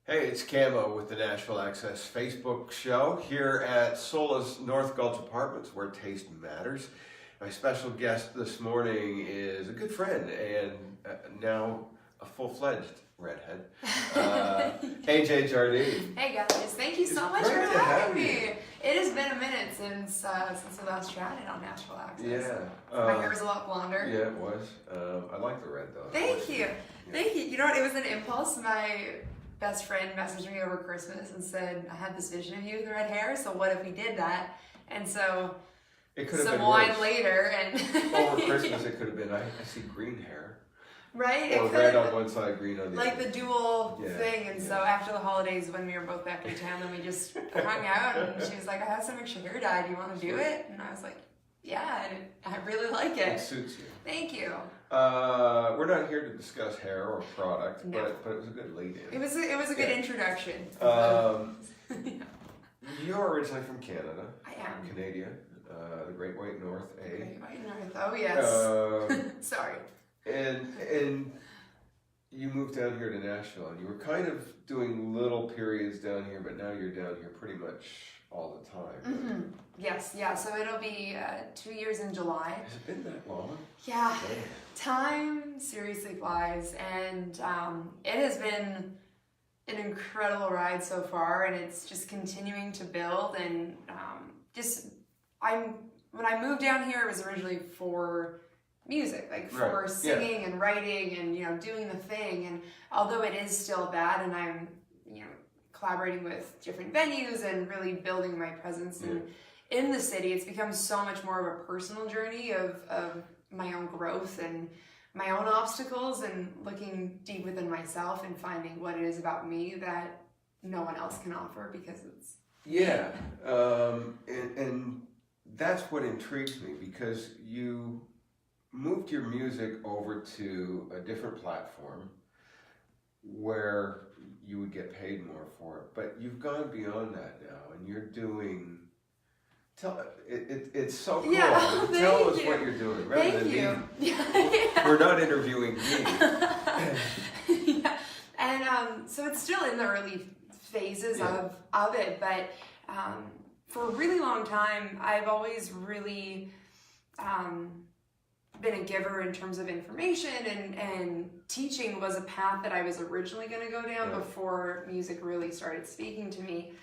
Hey, it's Camo with the Nashville Access Facebook show here at Sola's North Gulch Apartments, where taste matters. My special guest this morning is a good friend and now a full-fledged redhead, Ajaye Jardine. Hey guys, thank you so much for having me. It has been a minute since we last chatted on Nashville Access. Yeah. My hair was a lot blonder. Yeah, it was. I like the red though. Thank you. Thank you. You know what? It was an impulse. My best friend messaged me over Christmas and said, I had this vision of you with red hair, so what if we did that? And so it could have some been wine worse. later and over Christmas it could have been, I see green hair. Right? Or red on one side, green on the other. Like the dual thing. And so after the holidays when we were both back in town, then we just hung out and she was like, I have some extra hair dye, do you want to do it? And I was like, yeah, and I really like it. It suits you. Thank you. We're not here to discuss hair or product, No. but it was a good lead-in. It was a good introduction. You're originally from Canada. I am. Canadian, the Great White North, eh? Great White North. Oh yes. Sorry. And you moved down here to Nashville, and you were kind of doing little periods down here, but now you're down here pretty much all the time. Mm-hmm. Yes, yeah. So it'll be 2 years in July. Has it been that long? Yeah. Man. Time seriously flies, and it has been an incredible ride so far, and it's just continuing to build. And when I moved down here, it was originally for music, like for singing and writing and doing the thing. And although it is still that, and I'm collaborating with different venues and really building my presence in the city, it's become so much more of a personal journey of my own growth and my own obstacles and looking deep within myself and finding what it is about me that no one else can offer, because it's and that's what intrigues me, because you moved your music over to a different platform where you would get paid more for it, but you've gone beyond that now, and you're doing. It's so cool. Yeah, Tell us what you're doing, rather than me. We're not interviewing me. Yeah. And so it's still in the early phases of it, but for a really long time, I've always really been a giver in terms of information, and teaching was a path that I was originally going to go down before music really started speaking to me.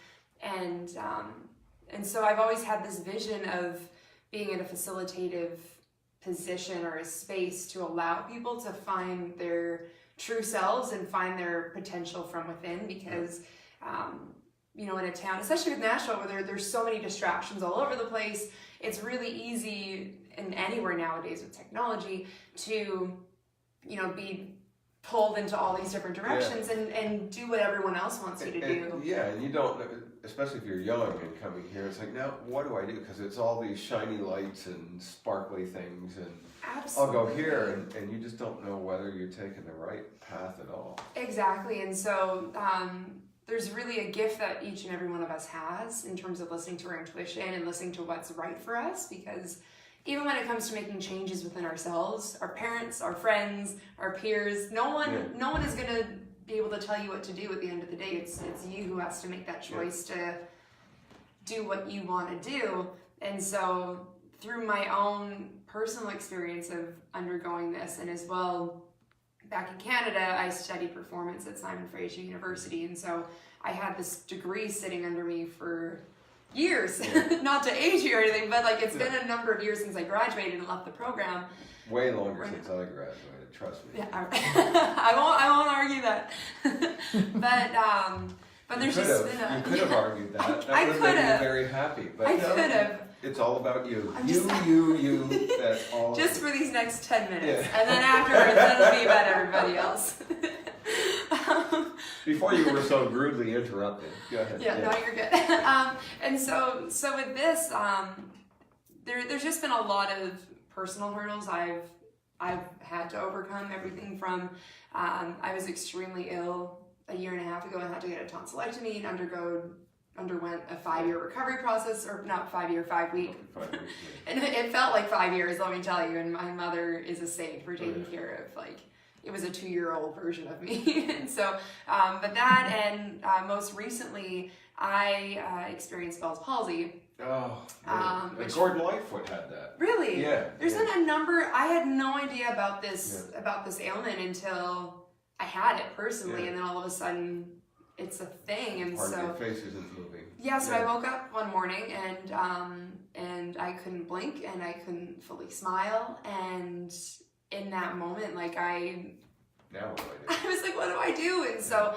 And so I've always had this vision of being in a facilitative position or a space to allow people to find their true selves and find their potential from within, because in a town, especially with Nashville, where there's so many distractions all over the place, it's really easy, and anywhere nowadays with technology, to be pulled into all these different directions and do what everyone else wants you to do. Yeah, and you don't, especially if you're young and coming here, it's like, now what do I do? Because it's all these shiny lights and sparkly things, and Absolutely. I'll go here, and you just don't know whether you're taking the right path at all. Exactly, and so there's really a gift that each and every one of us has in terms of listening to our intuition and listening to what's right for us, because even when it comes to making changes within ourselves, our parents, our friends, our peers, no one is going to be able to tell you what to do at the end of the day. It's you who has to make that choice to do what you want to do. And so through my own personal experience of undergoing this, and as well back in Canada, I studied performance at Simon Fraser University, and so I had this degree sitting under me for years, not to age you or anything, but like it's been a number of years since I graduated and left the program. Way longer since I graduated, trust me. Yeah, I won't argue that. But there's just been you could have argued that. I That would have made me very happy. But I could have. It's all about you. You. That's all. Just for these next 10 minutes, and then afterwards, it'll be about everybody else. Before you were so rudely interrupted. Go ahead. Yeah, no, you're good. And so with this, there's just been a lot of personal hurdles I've had to overcome. Everything from I was extremely ill a year and a half ago and had to get a tonsillectomy and underwent a 5-year recovery process, or not 5 year, 5 week. 5 weeks. And it felt like 5 years, let me tell you. And my mother is a saint for taking care of it was a 2-year-old version of me. And so, but that, and most recently, I experienced Bell's palsy. Oh, Gordon Lightfoot had that. Really? Yeah. There's been a number. I had no idea about this ailment until I had it personally, and then all of a sudden, it's a thing. And Part so of your face isn't moving. Yeah. So I woke up one morning and I couldn't blink and I couldn't fully smile, and in that moment, like Now what do I do? I was like, what do I do? And so,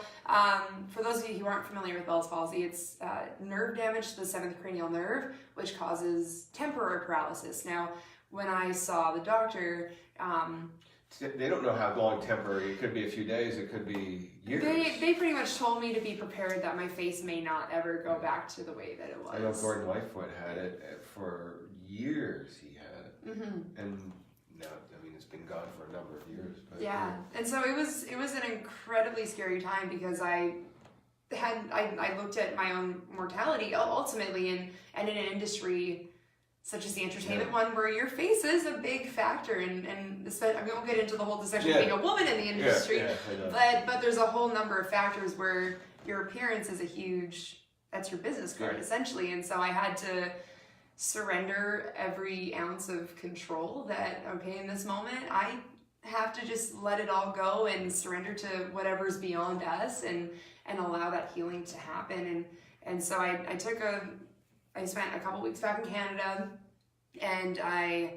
for those of you who aren't familiar with Bell's palsy, it's nerve damage to the 7th cranial nerve, which causes temporary paralysis. Now, when I saw the doctor, they don't know how long temporary. It could be a few days. It could be years. They pretty much told me to be prepared that my face may not ever go back to the way that it was. I know Gordon Lightfoot had it for years. He had it, and now I mean it's been gone for a number of years. But, yeah, and so it was an incredibly scary time because I looked at my own mortality ultimately, and in an industry such as the entertainment one, where your face is a big factor, and we won't get into the whole discussion of being a woman in the industry, but there's a whole number of factors where your appearance is that's your business card essentially, and so I had to surrender every ounce of control that, okay, in this moment, I have to just let it all go and surrender to whatever's beyond us and allow that healing to happen, and so I spent a couple weeks back in Canada, and I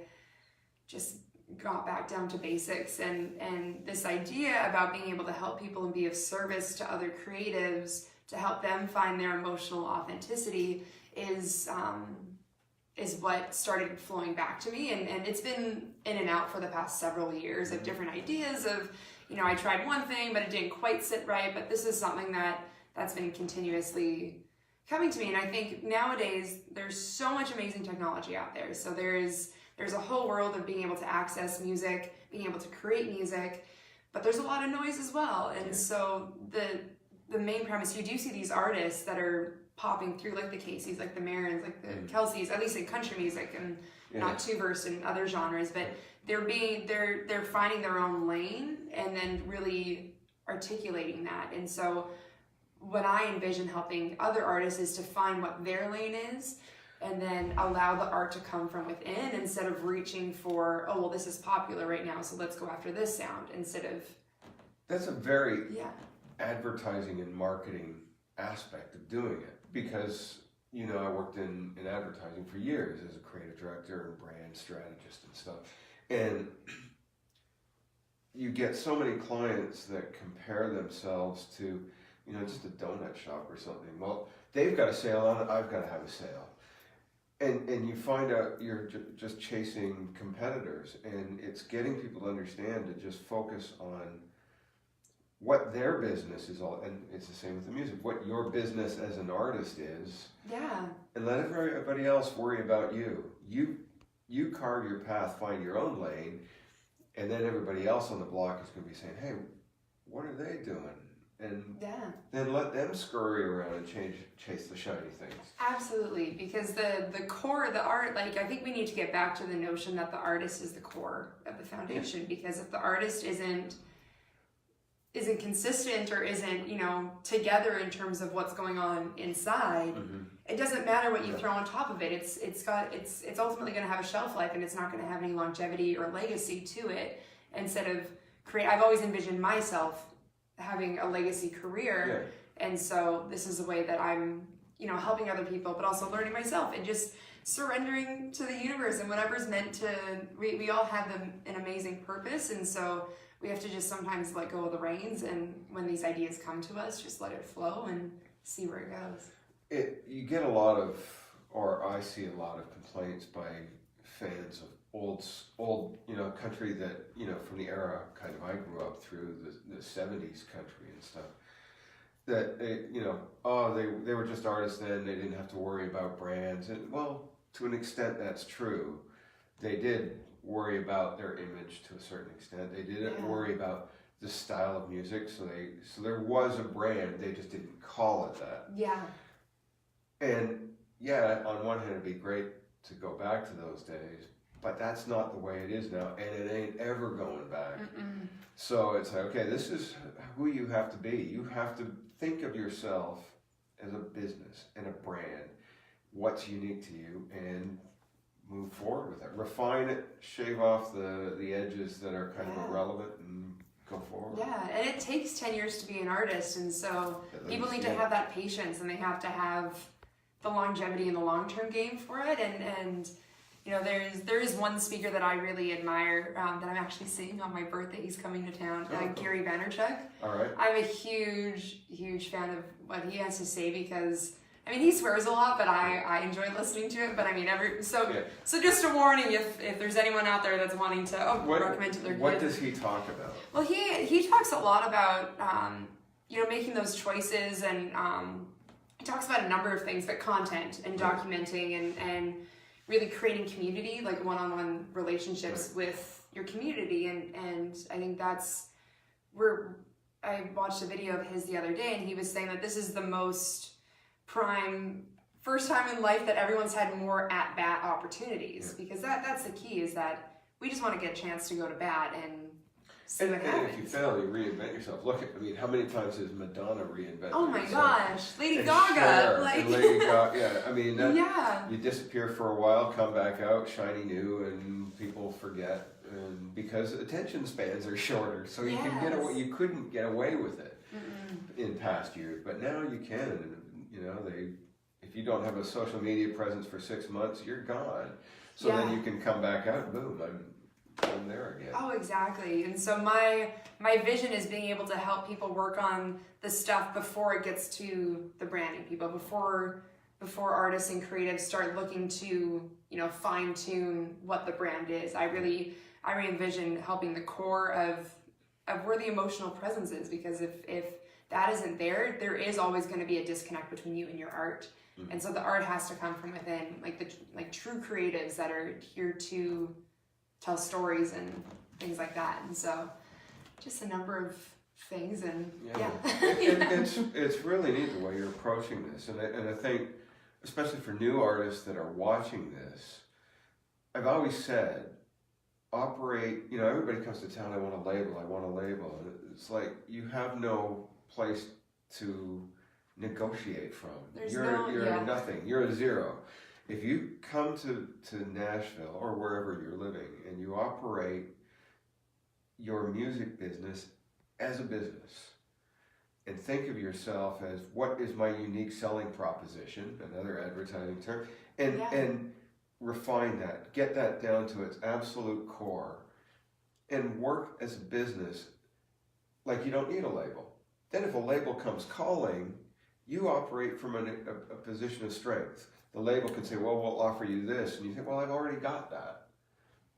just got back down to basics, and this idea about being able to help people and be of service to other creatives to help them find their emotional authenticity is what started flowing back to me, and it's been in and out for the past several years of different ideas of, I tried one thing but it didn't quite sit right, but this is something that's been continuously coming to me. And I think nowadays there's so much amazing technology out there. So there's a whole world of being able to access music, being able to create music, but there's a lot of noise as well. And so the main premise, you do see these artists that are popping through, like the Caseys, like the Marins, like the Kelseys, at least in country music, and not too versed in other genres, but they're finding their own lane and then really articulating that. And so what I envision helping other artists is to find what their lane is and then allow the art to come from within instead of reaching for, oh, well, this is popular right now, so let's go after this sound instead of... That's a very advertising and marketing aspect of doing it, because, I worked in advertising for years as a creative director and brand strategist and stuff. And you get so many clients that compare themselves to just a donut shop or something. Well, they've got a sale on it, I've got to have a sale. And you find out you're just chasing competitors, and it's getting people to understand to just focus on what their business is all, and it's the same with the music, what your business as an artist is. Yeah. And let everybody else worry about you. You carve your path, find your own lane, and then everybody else on the block is going to be saying, hey, what are they doing? And then let them scurry around and chase the shiny things. Absolutely, because the core of the art, like, I think we need to get back to the notion that the artist is the core of the foundation, because if the artist isn't consistent or isn't, together in terms of what's going on inside, it doesn't matter what you throw on top of it. It's ultimately going to have a shelf life, and it's not going to have any longevity or legacy to it. Instead of I've always envisioned myself having a legacy career, and so this is a way that I'm helping other people, but also learning myself and just surrendering to the universe and whatever's meant to. We all have an amazing purpose, and so we have to just sometimes let go of the reins, and when these ideas come to us, just let it flow and see where it goes. You get a lot of, or I see a lot of complaints by fans of old country that, from the era kind of I grew up through, the 70s country and stuff, that they were just artists then, they didn't have to worry about brands, and well, to an extent that's true. They did worry about their image to a certain extent. They didn't worry about the style of music, so there was a brand, they just didn't call it that. And on one hand it'd be great to go back to those days, but that's not the way it is now, and it ain't ever going back. Mm-mm. So it's like, okay, this is who you have to be. You have to think of yourself as a business and a brand, what's unique to you, and move forward with it. Refine it, shave off the edges that are kind of irrelevant, and go forward. Yeah, and it takes 10 years to be an artist, and so people need to have that patience, and they have to have the longevity in the long-term game for it. And you know, there is one speaker that I really admire that I'm actually seeing on my birthday. He's coming to town, Gary Vaynerchuk. All right. I'm a huge fan of what he has to say, because I mean, he swears a lot, but I enjoy listening to it. But I mean, so just a warning, if there's anyone out there that's wanting to recommend to their kids. What does he talk about? Well, he talks a lot about you know, making those choices, and he talks about a number of things, but content and documenting and really creating community, like one-on-one relationships with your community, and I think that's where I watched a video of his the other day, and he was saying that this is the most prime first time in life that everyone's had more at-bat opportunities, because that's the key, is that we just want to get a chance to go to bat and see what happens. And if you fail, you reinvent yourself. Look, I mean, how many times has Madonna reinvented Oh my herself? gosh, Lady And Gaga, Cher, like and Lady Gaga, yeah. I mean, yeah. you disappear for a while, come back out, shiny new, and people forget, and because attention spans are shorter, so you can get away. You couldn't get away with it in past years, but now you can. And, you know, if you don't have a social media presence for 6 months, you're gone. So then you can come back out, and boom, I'm there again. Oh, exactly. And so my vision is being able to help people work on the stuff before it gets to the branding people, before artists and creatives start looking to, you know, fine tune what the brand is. I really envision helping the core of where the emotional presence is, because if that isn't there, there is always going to be a disconnect between you and your art. And so the art has to come from within, like true creatives that are here to tell stories and things like that. And so just a number of things, and It's really neat the way you're approaching this, and I think, especially for new artists that are watching this, I've always said, operate, you know, everybody comes to town, I want a label, and it's like, you have no place to negotiate from. You're nothing, you're a zero. If you come to Nashville or wherever you're living and you operate your music business as a business and think of yourself as, what is my unique selling proposition, another advertising term, and refine that, get that down to its absolute core, and work as a business like you don't need a label. Then if a label comes calling, you operate from a position of strength. The label can say, well, we'll offer you this. And you think, well, I've already got that.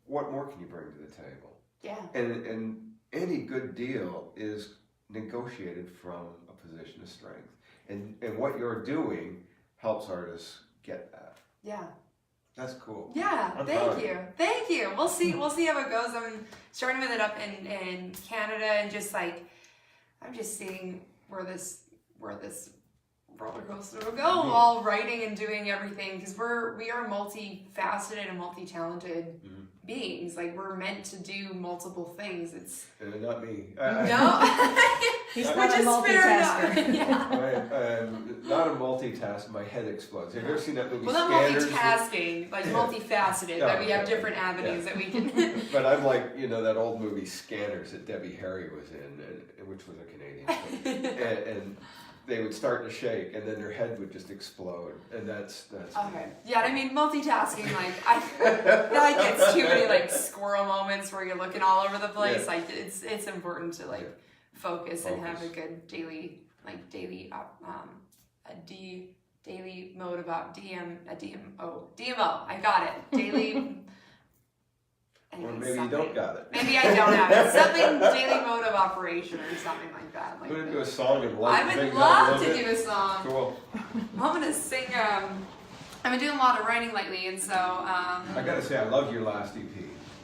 What more can you bring to the table? Yeah. And any good deal is negotiated from a position of strength. And what you're doing helps artists get that. Yeah. That's cool. Yeah, thank you. We'll see how it goes. I'm starting with it up in Canada, and just like, I'm just seeing where this roller coaster will go while writing and doing everything, because we are multifaceted and multi-talented beings. Like, we're meant to do multiple things. It's not me. No. He's not a multitasker. Yeah. Not a multitask. My head explodes. Have you ever seen that movie? Well, not multitasking, like multifaceted. Yeah. That we have different avenues that we can. But I'm like, you know, that old movie Scanners that Debbie Harry was in, which was a Canadian film. and they would start to shake, and then their head would just explode, and that's okay. Yeah, I mean, multitasking, like, that gets too many like squirrel moments where you're looking all over the place. Yeah. Like, it's important to like focus and have a good daily mode about DMO. I got it. Daily. Or maybe you don't got it. Maybe I don't have it. Something daily mode of operation or something like that. Like, I'm gonna do a song and lighten I would things love up a to little do a song. Cool. I'm gonna sing. I've been doing a lot of writing lately, and so. I gotta say, I love your last EP.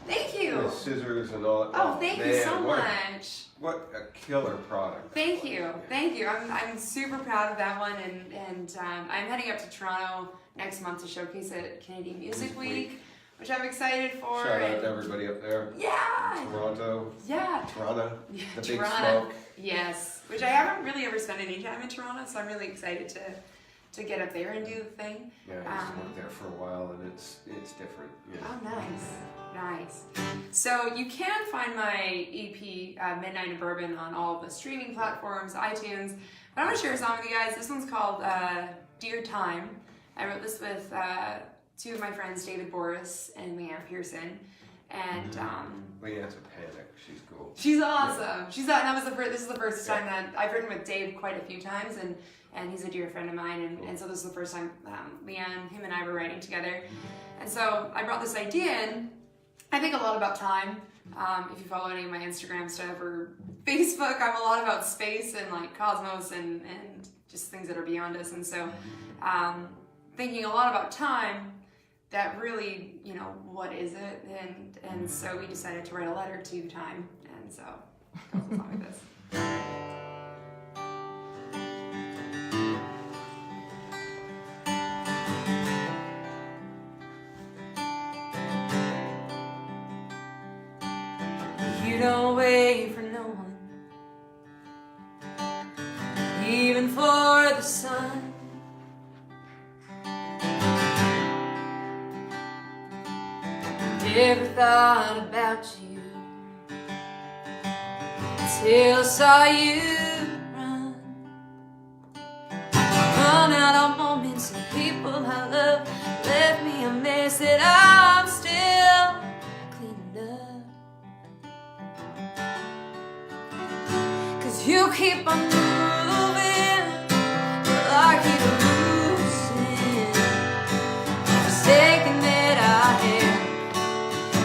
Thank you. The scissors and all. Oh, thank you so much. What a killer product. Thank you. I'm super proud of that one, and I'm heading up to Toronto next month to showcase at Canadian Music Week. which I'm excited for. Shout out to everybody up there. Yeah. Toronto. Yeah. Toronto. Yeah, The big Toronto. smoke. Yes, which I haven't really ever spent any time in Toronto, so I'm really excited to get up there and do the thing. Yeah, I used to work there for a while, and it's different. Yeah. Oh, nice. So you can find my EP, Midnight in Bourbon, on all the streaming platforms, iTunes. But I'm gonna share a song with you guys. This one's called Dear Time. I wrote this with two of my friends, David Boris and Leanne Pearson. And Leanne's a panic. She's cool. she's awesome. This is the first time that I've written with Dave quite a few times, and he's a dear friend of mine, and so this is the first time Leanne, him and I were writing together. And so I brought this idea in. I think a lot about time. If you follow any of my Instagram stuff or Facebook, I'm a lot about space and like cosmos and just things that are beyond us. And so thinking a lot about time, that really, what is it? And so we decided to write a letter to time. And so goes a song like this. You don't wait for no one, even for the sun. Never thought about you until I saw you run out of moments and people I love. Left me a mess that I'm still cleaning up. 'Cause you keep on moving, well, I keep losing. Every second that I have,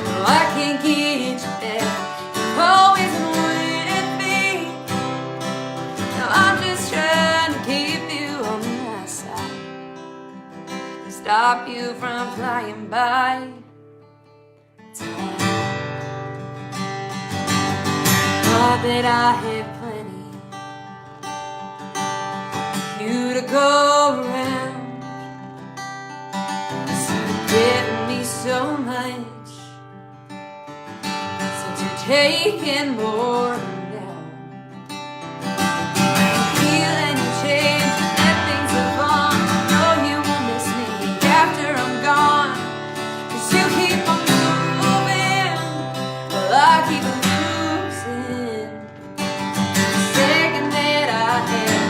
well, I can't get you back. You've always been with me. Now I'm just trying to keep you on my side, to stop you from flying by. Thought that I had plenty, you to go around. So you're giving me so much, since you're taking more now. Feel and you change, let things live on. Know you won't miss me after I'm gone. 'Cause you keep on moving, well, I keep on losing. The second that I have,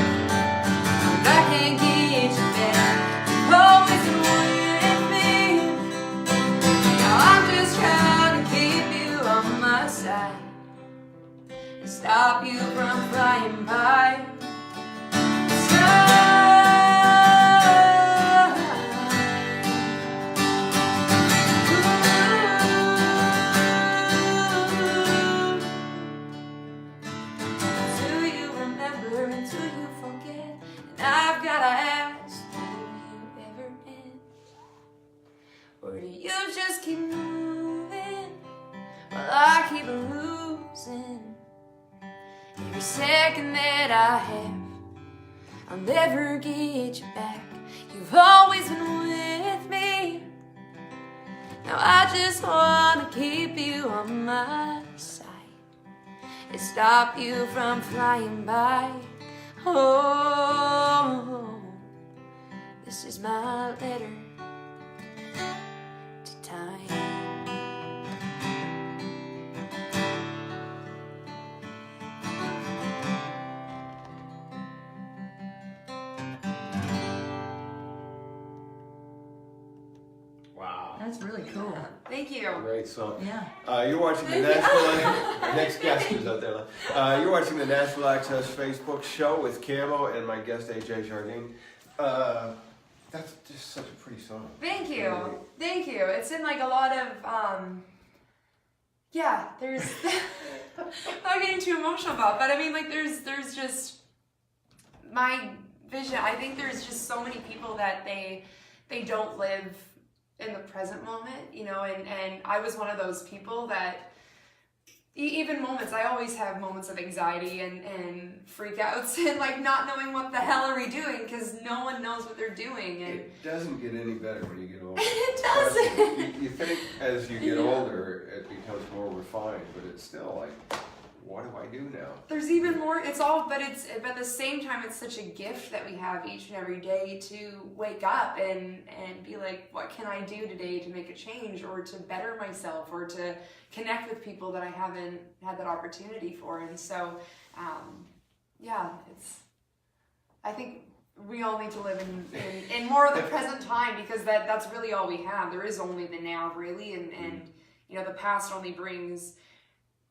I can't get you back. You've always been with me. Now I'm just trying to keep you on my side, to stop you from flying by. Do you remember and do you forget? And I've gotta ask, will you ever end? Or do you just keep moving while I keep losing? Every second that I have, I'll never get you back. You've always been with me. Now I just wanna keep you on my side, to stop you from flying by. Oh, this is my letter to time. Wow. That's really cool. Thank you. Great song. Yeah. You're watching the Nashville. Next guest is out there. You're watching the Nashville Access Facebook show with Camo and my guest Ajaye Jardine. That's just such a pretty song. Thank you. Thank you. It's in like a lot of, there's, I'm getting too emotional about, but I mean like there's just my vision. I think there's just so many people that they don't live in the present moment, and I was one of those people that even moments, I always have moments of anxiety and freakouts and like not knowing what the hell are we doing because no one knows what they're doing. And it doesn't get any better when you get older. It doesn't. You think as you get older, it becomes more refined, but it's still like, what do I do now? There's even more. But at the same time, it's such a gift that we have each and every day to wake up and be like, what can I do today to make a change or to better myself or to connect with people that I haven't had that opportunity for. And so, I think we all need to live in more of the present time because that's really all we have. There is only the now, really, and the past only brings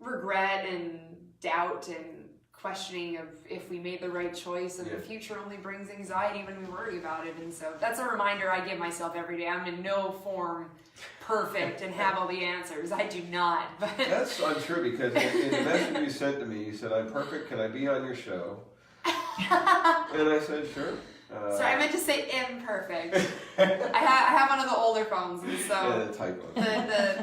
regret and doubt and questioning of if we made the right choice, and the future only brings anxiety when we worry about it. And so that's a reminder I give myself every day. I'm in no form perfect and have all the answers. I do not. But that's untrue because in the message you sent to me, you said, "I'm perfect. Can I be on your show?" And I said, "Sure." Sorry, I meant to say imperfect. I have one of the older phones, and so the typo.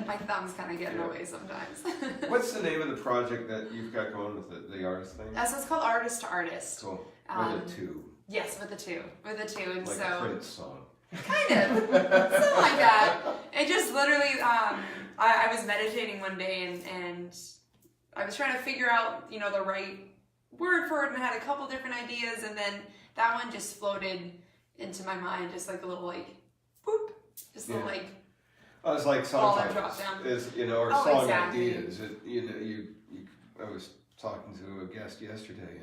My thumbs kind of get in the way sometimes. What's the name of the project that you've got going with the artist thing? So it's called Artist to Artist. Cool. With a two. Yes, with a two, and like so a Prince song. kind of something like that. It just literally, I was meditating one day and I was trying to figure out the right word for it, and I had a couple different ideas, and then that one just floated into my mind, just like a little boop, just a little Oh, it's like song drop titles, down. or song exactly. ideas. I was talking to a guest yesterday,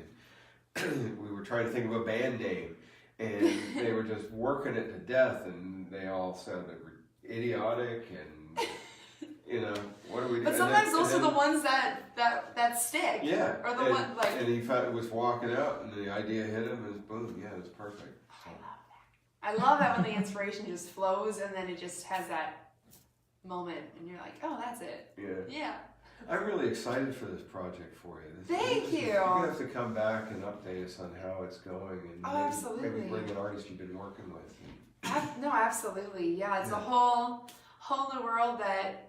and we were trying to think of a band name, and they were just working it to death, and they all sounded idiotic, and what do we do? But sometimes those are the ones that stick. Yeah. Or the one And he was walking out, and the idea hit him, and boom, yeah, it's perfect. So. I love that when the inspiration just flows, and then it just has that moment, and you're like, oh, that's it. Yeah. I'm really excited for this project for you. Thank you. You're going to have to come back and update us on how it's going, and absolutely. maybe bring an artist you've been working with. No, absolutely. Yeah, it's a whole new world that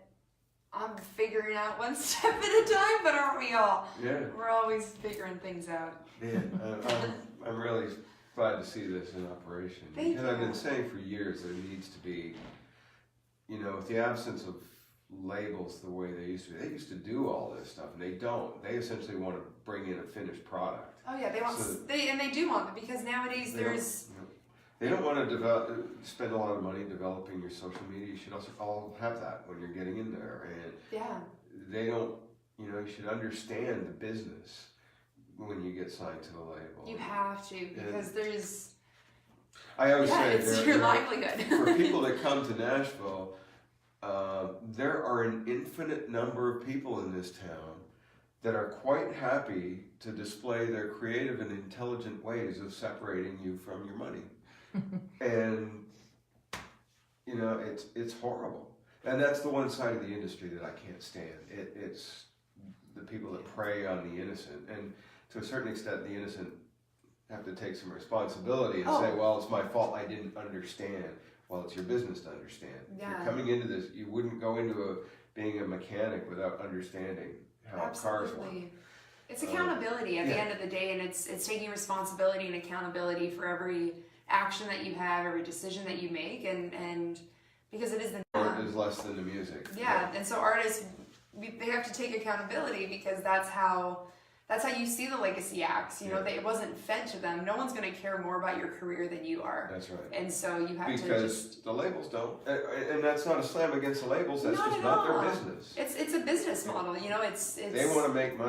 I'm figuring out one step at a time, but aren't we all? Yeah. We're always figuring things out. Yeah, I'm really glad to see this in operation. Thank because you. I've been saying for years there needs to be, with the absence of labels the way they used to. They used to do all this stuff, and they don't. They essentially want to bring in a finished product. Oh yeah, they want they do want it because nowadays They don't want to spend a lot of money developing your social media. You should also all have that when you're getting in there, and they don't. You should understand the business when you get signed to the label. You have to because there's. I always say it's your livelihood. For people that come to Nashville, there are an infinite number of people in this town that are quite happy to display their creative and intelligent ways of separating you from your money. And it's horrible, and that's the one side of the industry that I can't stand. It's the people that prey on the innocent, and to a certain extent the innocent have to take some responsibility and say, well, it's my fault, I didn't understand. Well, it's your business to understand. If you're coming into this, you wouldn't go into being a mechanic without understanding how cars work. It's accountability at the end of the day, and it's taking responsibility and accountability for every action that you have, every decision that you make, and because it is the art is less than the music. And so artists, they have to take accountability because that's how you see the legacy acts. It wasn't fed to them. No one's going to care more about your career than you are. That's right. And so you have to because the labels don't, and that's not a slam against the labels. That's just not their business. It's a business model. They want to make money.